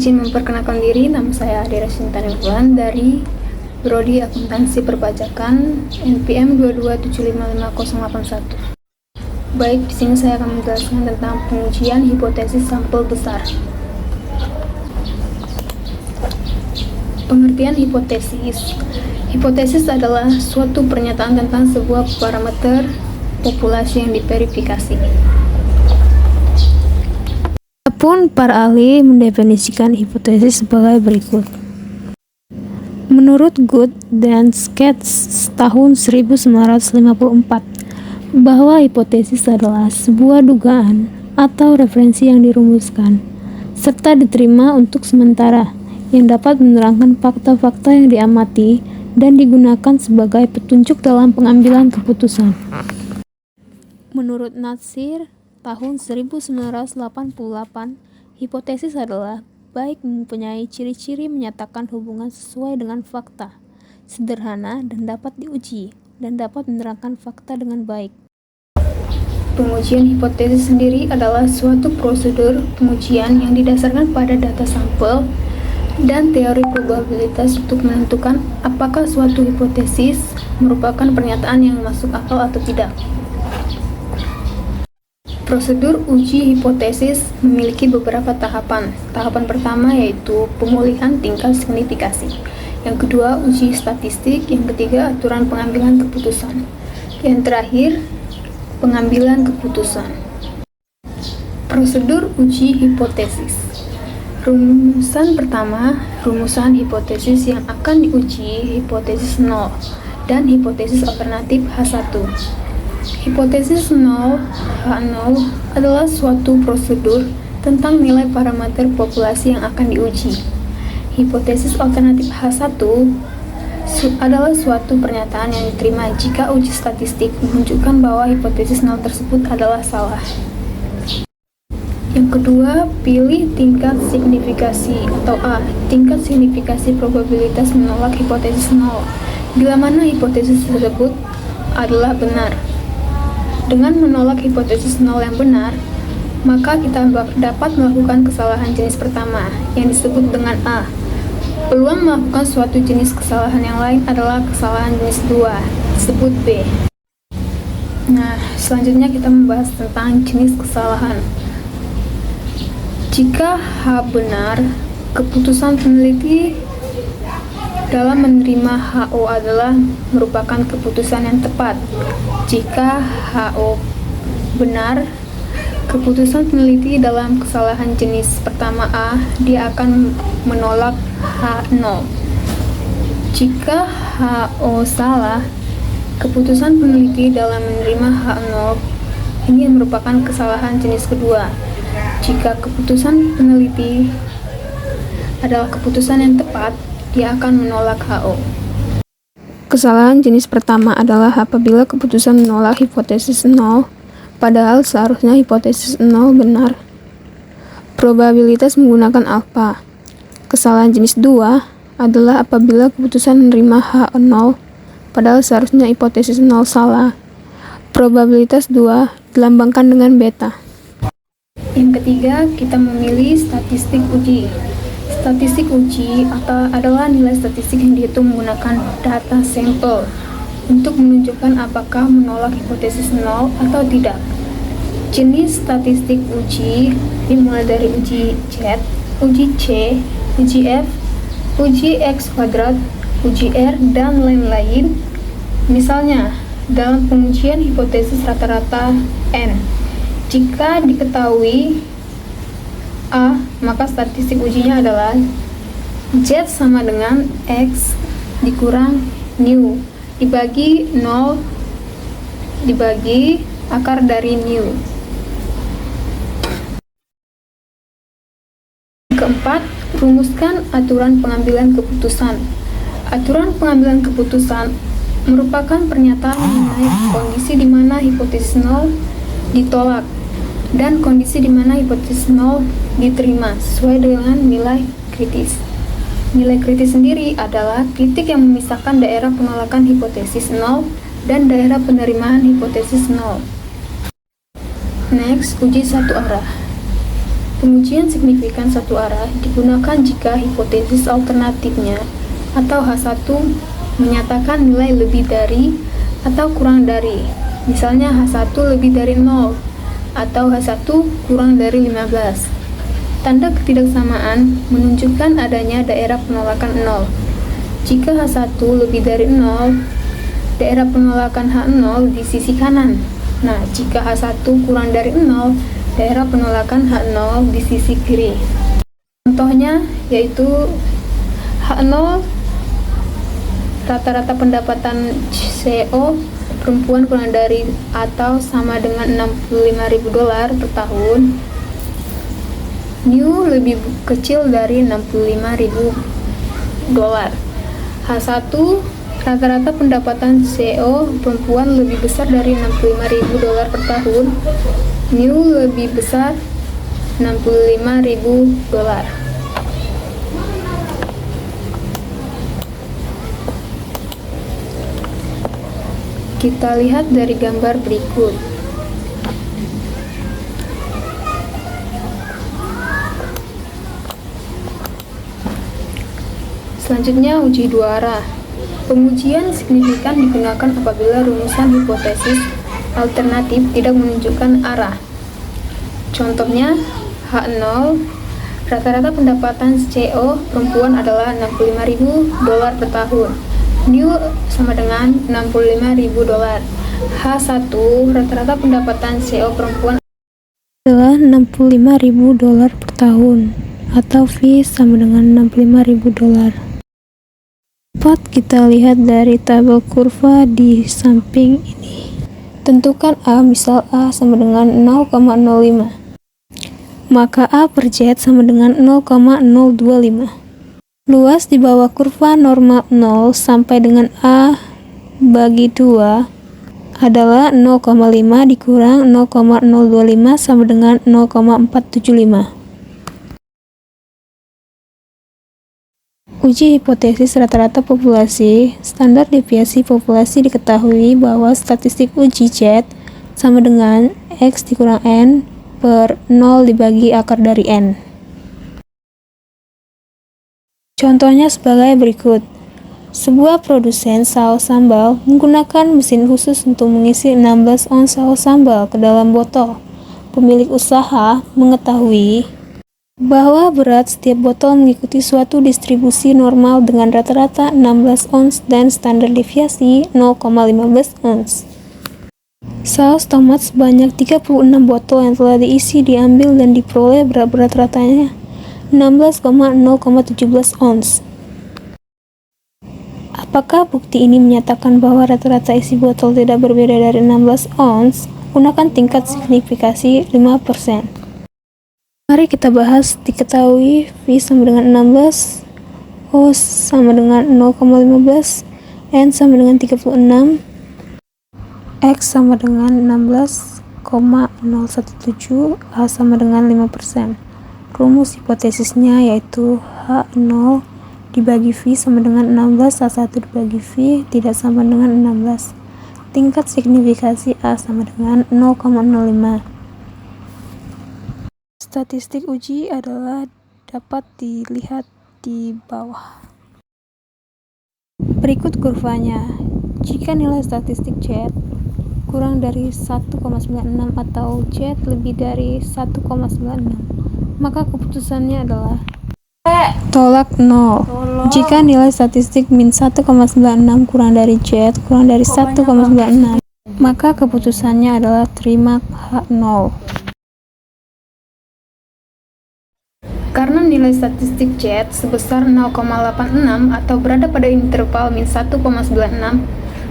Izin memperkenalkan diri, nama saya Adira Sinta Nurlan dari Prodi Akuntansi Perpajakan NPM 227555081. Baik, di sini saya akan menjelaskan tentang pengujian hipotesis sampel besar. Pengertian hipotesis. Hipotesis adalah suatu pernyataan tentang sebuah parameter populasi yang diverifikasi. Adapun para ahli mendefinisikan hipotesis sebagai berikut. Menurut Good dan Skatz tahun 1954, bahwa hipotesis adalah sebuah dugaan atau referensi yang dirumuskan serta diterima untuk sementara yang dapat menerangkan fakta-fakta yang diamati dan digunakan sebagai petunjuk dalam pengambilan keputusan. Menurut Natsir tahun 1988, hipotesis adalah baik mempunyai ciri-ciri menyatakan hubungan sesuai dengan fakta, sederhana dan dapat diuji, dan dapat menerangkan fakta dengan baik. Pengujian hipotesis sendiri adalah suatu prosedur pengujian yang didasarkan pada data sampel dan teori probabilitas untuk menentukan apakah suatu hipotesis merupakan pernyataan yang masuk akal atau tidak. Prosedur uji hipotesis memiliki beberapa tahapan. Tahapan pertama yaitu pemulihan tingkat signifikasi. Yang kedua, uji statistik. Yang ketiga, aturan pengambilan keputusan. Yang terakhir, pengambilan keputusan. Prosedur uji hipotesis. Rumusan pertama, rumusan hipotesis yang akan diuji hipotesis 0 dan hipotesis alternatif H1. Hipotesis 0 H0 adalah suatu prosedur tentang nilai parameter populasi yang akan diuji. Hipotesis alternatif H1 adalah suatu pernyataan yang diterima jika uji statistik menunjukkan bahwa hipotesis 0 tersebut adalah salah. Yang kedua, pilih tingkat signifikasi atau A, tingkat signifikasi probabilitas menolak hipotesis 0, bila mana hipotesis tersebut adalah benar. Dengan menolak hipotesis 0 yang benar, maka kita dapat melakukan kesalahan jenis pertama, yang disebut dengan A. Peluang melakukan suatu jenis kesalahan yang lain adalah kesalahan jenis 2, disebut B. Nah, selanjutnya kita membahas tentang jenis kesalahan. Jika H benar, keputusan peneliti dalam menerima HO adalah merupakan keputusan yang tepat. Jika HO benar, keputusan peneliti dalam kesalahan jenis pertama A, dia akan menolak H0. Jika HO salah, keputusan peneliti dalam menerima H0 ini merupakan kesalahan jenis kedua. Jika keputusan peneliti adalah keputusan yang tepat, dia akan menolak HO. Kesalahan jenis pertama adalah apabila keputusan menolak hipotesis 0, padahal seharusnya hipotesis 0 benar. Probabilitas menggunakan alfa. Kesalahan jenis 2 adalah apabila keputusan menerima H0, padahal seharusnya hipotesis 0 salah. Probabilitas 2 dilambangkan dengan beta. Yang ketiga, kita memilih statistik uji. Statistik uji adalah nilai statistik yang dihitung menggunakan data sampel untuk menunjukkan apakah menolak hipotesis 0 atau tidak. Jenis statistik uji dimulai dari uji Z, uji C, uji F, uji X kuadrat, uji R, dan lain-lain. Misalnya, dalam pengujian hipotesis rata-rata N, jika diketahui A, maka statistik ujinya adalah Z sama dengan X dikurang nu dibagi 0 dibagi akar dari nu. Keempat, rumuskan aturan pengambilan keputusan. Aturan pengambilan keputusan merupakan pernyataan mengenai kondisi di mana hipotesis 0 ditolak dan kondisi di mana hipotesis 0 diterima sesuai dengan nilai kritis. Nilai kritis sendiri adalah titik yang memisahkan daerah penolakan hipotesis 0 dan daerah penerimaan hipotesis 0. Next, uji satu arah. Pengujian signifikan satu arah digunakan jika hipotesis alternatifnya atau H1 menyatakan nilai lebih dari atau kurang dari, misalnya H1 lebih dari 0 atau H1 kurang dari 15. Tanda ketidaksamaan menunjukkan adanya daerah penolakan 0. Jika H1 lebih dari 0, daerah penolakan H0 di sisi kanan. Nah, jika H1 kurang dari 0, daerah penolakan H0 di sisi kiri. Contohnya yaitu H0 rata-rata pendapatan CEO perempuan kurang dari atau sama dengan $65.000 per tahun. New lebih kecil dari $65.000. H1 rata-rata pendapatan CEO perempuan lebih besar dari $65.000 per tahun. New lebih besar $65.000. Kita lihat dari gambar berikut. Selanjutnya, uji dua arah. Pengujian signifikan digunakan apabila rumusan hipotesis alternatif tidak menunjukkan arah. Contohnya, H0 rata-rata pendapatan CEO perempuan adalah $65.000 per tahun. New sama dengan $65.000. H1 rata-rata pendapatan CEO perempuan adalah $65.000 per tahun, atau V sama dengan $65.000. Dapat kita lihat dari tabel kurva di samping ini. Tentukan A, misal A sama dengan 0,05. Maka A per Z sama dengan 0,025. Luas di bawah kurva norma 0 sampai dengan A bagi 2 adalah 0,5 dikurang 0,025 sama dengan 0,475. Uji hipotesis rata-rata populasi. Standar deviasi populasi diketahui bahwa statistik uji Z sama dengan X dikurang N per 0 dibagi akar dari N. Contohnya sebagai berikut. Sebuah produsen saus sambal menggunakan mesin khusus untuk mengisi 16 ons saus sambal ke dalam botol. Pemilik usaha mengetahui bahwa berat setiap botol mengikuti suatu distribusi normal dengan rata-rata 16 ons dan standar deviasi 0,15 ons. Saus tomat sebanyak 36 botol yang telah diisi diambil dan diperoleh berat ratanya 16,017 ons. Apakah bukti ini menyatakan bahwa rata-rata isi botol tidak berbeda dari 16 ons? Gunakan tingkat signifikasi 5%. Mari kita bahas. Diketahui V sama dengan 16, O sama dengan 0,15, N sama dengan 36, X sama dengan 16,017, A sama dengan 5%. Rumus hipotesisnya yaitu H0 dibagi V sama dengan 16, A1 dibagi V tidak sama dengan 16. Tingkat signifikasi A sama dengan 0,05. Statistik uji adalah dapat dilihat di bawah. Berikut kurvanya. Jika nilai statistik Z kurang dari 1,96 atau Z lebih dari 1,96, maka keputusannya adalah tolak 0. Jika nilai statistik min 1,96 kurang dari Z kurang dari 1,96, maka keputusannya adalah terima H0. Karena nilai statistik Z sebesar 0,86 atau berada pada interval min 1,96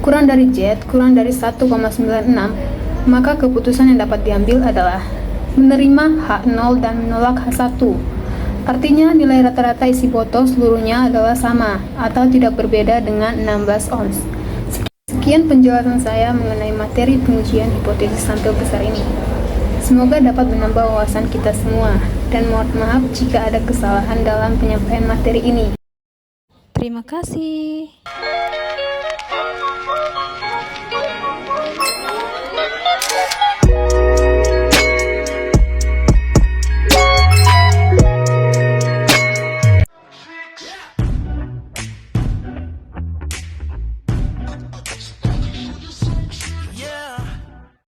kurang dari Z kurang dari 1,96, maka keputusan yang dapat diambil adalah menerima H0 dan menolak H1. Artinya nilai rata-rata isi botol seluruhnya adalah sama atau tidak berbeda dengan 16 ons. Sekian penjelasan saya mengenai materi pengujian hipotesis sampel besar ini. Semoga dapat menambah wawasan kita semua, dan mohon maaf jika ada kesalahan dalam penyampaian materi ini. Terima kasih.